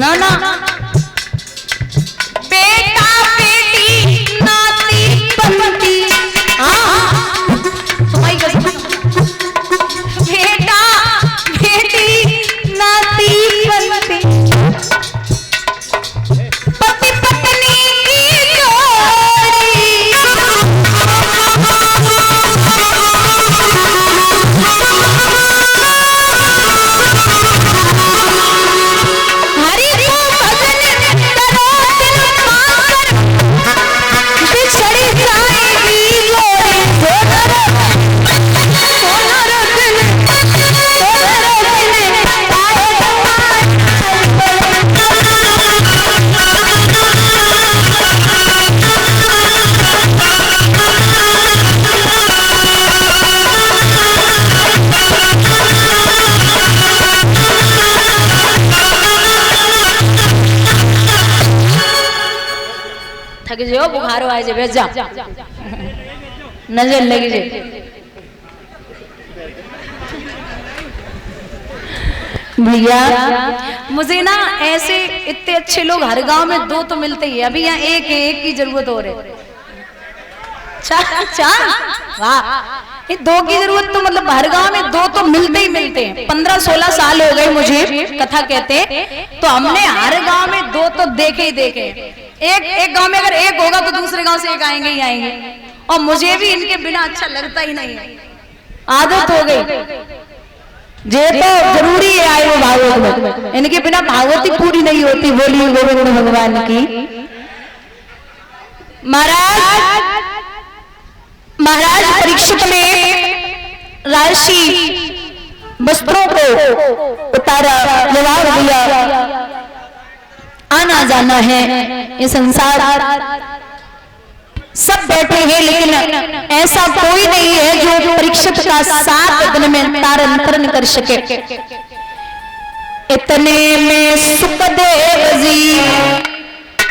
सुना ना, बेटा बेटी नाती पंती, तुम्हारी कसम, बेटा बेटी नाती पंती, पति पत्नी की जोड़ी, हरि को भजन करो दिल मांकर, बिछड़ी जाएगी जोड़ी, सोनर दिल थक जो बुखारो आए जे, भेज जा नजर लगी जे। भैया मुझे ना ऐसे इतने अच्छे लोग हर गांव में दो तो मिलते ही है, अभी यहाँ एक की जरूरत हो रही, वाह, ये दो की जरूरत तो मतलब हर गांव में दो तो मिलते ही मिलते हैं। 15-16 साल हो गए मुझे कथा कहते, तो हमने हर गांव में दो तो देखे ही देखे। एक गांव में अगर एक होगा तो दूसरे गांव से एक आएंगे ही आएंगे, और मुझे भी इनके बिना अच्छा लगता ही नहीं है, आदत हो गई। ये तो जरूरी है आए वो भागवत में, इनके बिना भागवत ही पूरी नहीं होती। बोलिए गोविंद भगवान की। महाराज परीक्षित ने राशि वस्त्रों को उतारा, जवाब दिया, आना जाना है ये संसार, सब बैठे हैं, लेकिन ऐसा कोई नहीं है जो परीक्षित का 7 दिन में तारण तरण कर सके। इतने में सुखदेव जी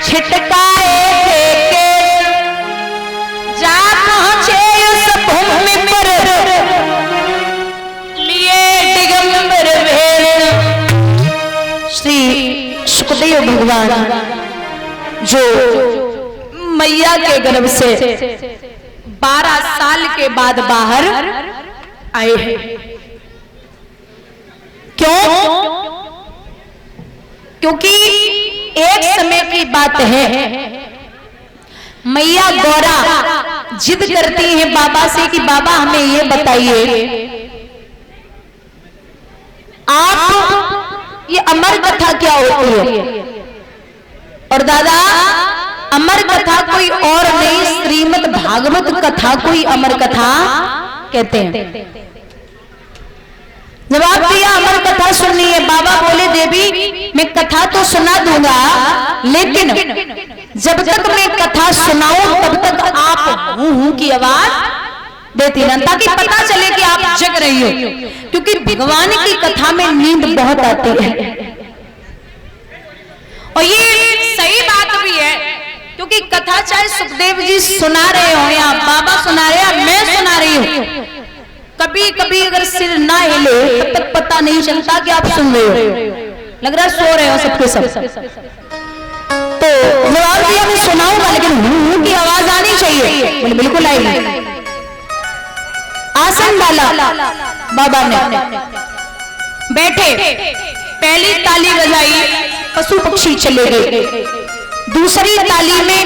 छिटकाए थे जा पहुंचे उस भूमि पर, लिए दिगंबर भेष। श्री सुखदेव भगवान जो मैया के गर्भ से 12 साल के बाद बाहर आए हैं। क्यों? क्योंकि एक समय की बात है, मैया गौरा जिद करती है बाबा से कि बाबा हमें ये बताइए, आप ये अमर कथा क्या होती है? और दादा अमर कथा कोई और नहीं, श्रीमद् भागवत कथा कोई अमर कथा कहते हैं। जवाब दिया अमर कथा सुननी है। बाबा बोले देवी मैं कथा तो सुना दूंगा, लेकिन जब तक मैं कथा सुनाऊं तब तक आप हूं की आवाज देती रहना, ताकि पता चले कि आप जग रही हो, क्योंकि भगवान की कथा में नींद बहुत आती है। और ये सही बात भी है, क्योंकि कथा चाहे सुखदेव जी सुना रहे हो या बाबा सुना रहे या मैं सुना रही हूं, कभी कभी अगर सिर ना हिले तब तक पता नहीं चलता कि आप सुन रहे हो, लग रहा है सो रहे हो सबके सब। तो जवाब दिया मैं सुनाऊंगा, लेकिन की आवाज आनी चाहिए। बिल्कुल आएगी। आसन डाला बाबा ने, बैठे, पहली ताली बजाई, पशु पक्षी चले गए। दूसरी ताली में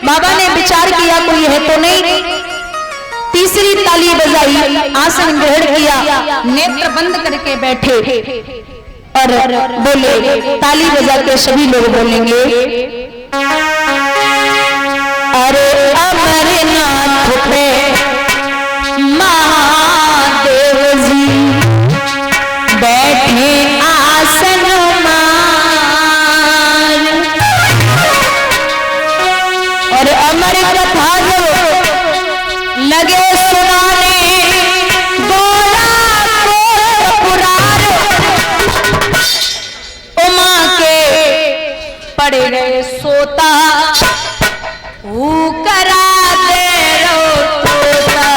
बाबा ने विचार किया कोई है तो नहीं। तीसरी ताली बजाई, आसन ग्रहण किया, नेत्र बंद करके बैठे और बोले, ताली बजा के सभी लोग बोलेंगे, अरे अमरनाथ पे महादेव जी बैठे आसन मान, और अमर कथा लगे सुनाने, बोला को पुरार, उमा के पड़े गए सोता, करा दे रो तोता।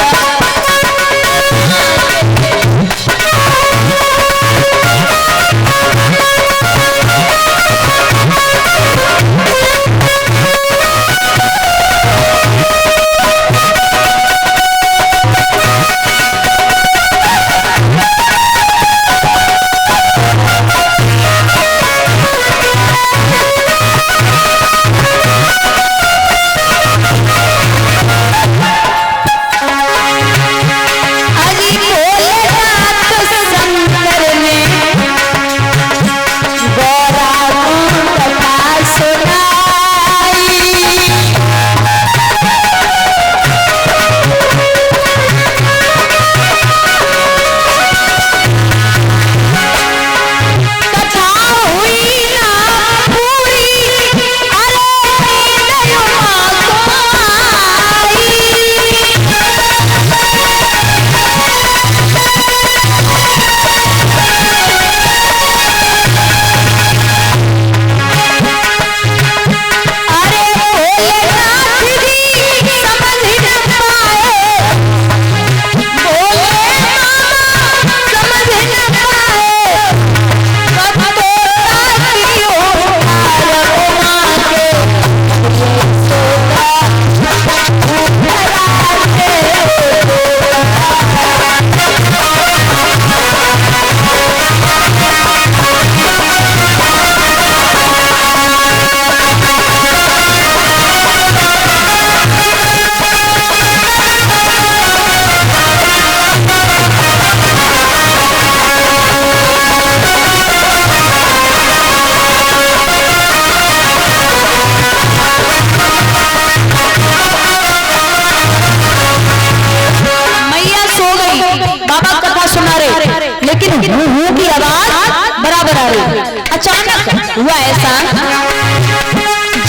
हुआ ऐसा,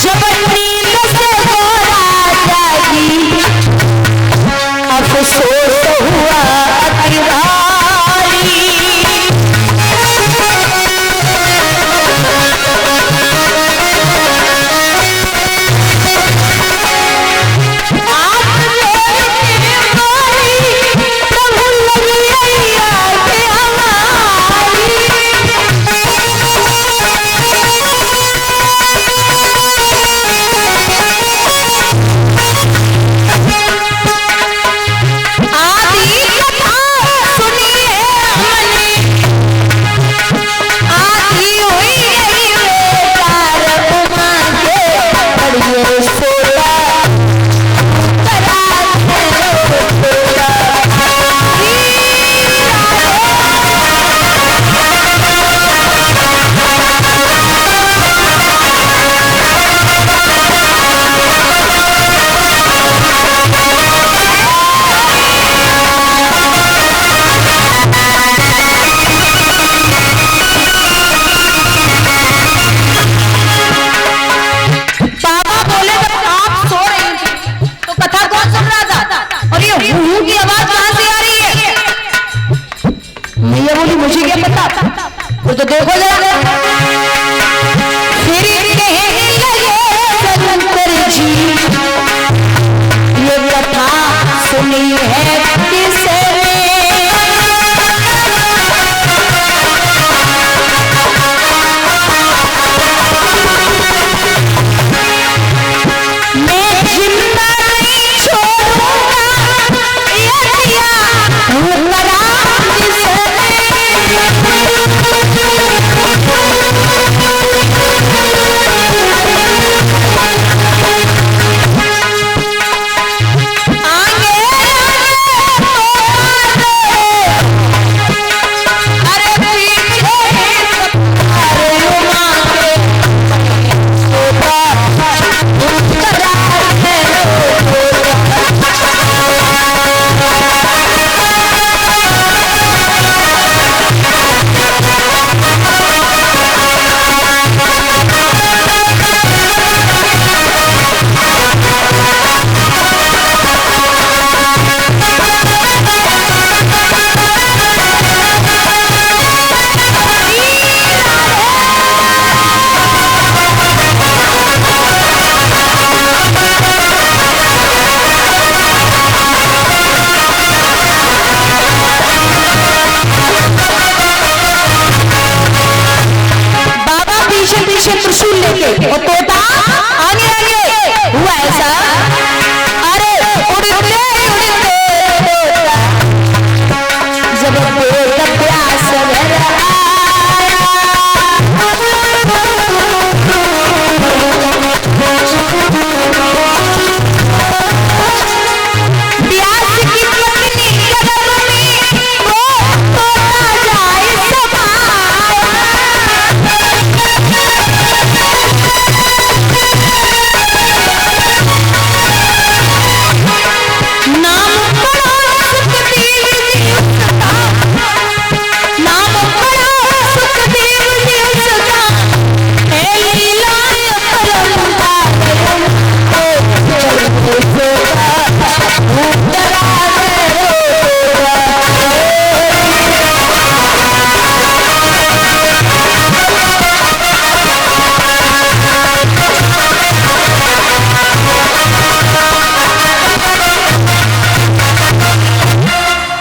जब नींद से गोरा जागी अफसोस हुआ अतिभारी। तो देखो जरा, फिर कहने लगे शंकर जी, ये कथा सुनी है किसने? मैं जिंदा नहीं छोड़ूंगा ये दिया करा किसने? त्रिशूल लेके और तोता आगे आगे। हुआ ऐसा, अरे उड़ते उड़ते जब पेट प्यास भर आया, प्यास की पत्नी कदम में वो तोता जाए समाया।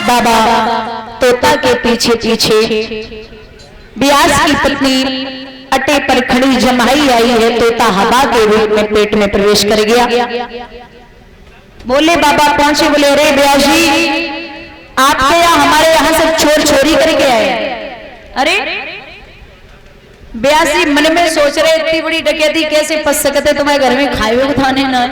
बाबा तोता के पीछे पीछे ब्यास की पत्नी अटे पर खड़ी जमाई आई है। तोता हवा के रूप में पेट में प्रवेश कर गया। बोले बाबा पहुंचे, बोले रे ब्यास जी आपके यहाँ हमारे यहाँ सब चोर चोरी करके आए। अरे ब्यास जी मन में सोच रहे इतनी बड़ी डकैती कैसे फंस सकते, तुम्हारे घर में खाए हुए खाने ना।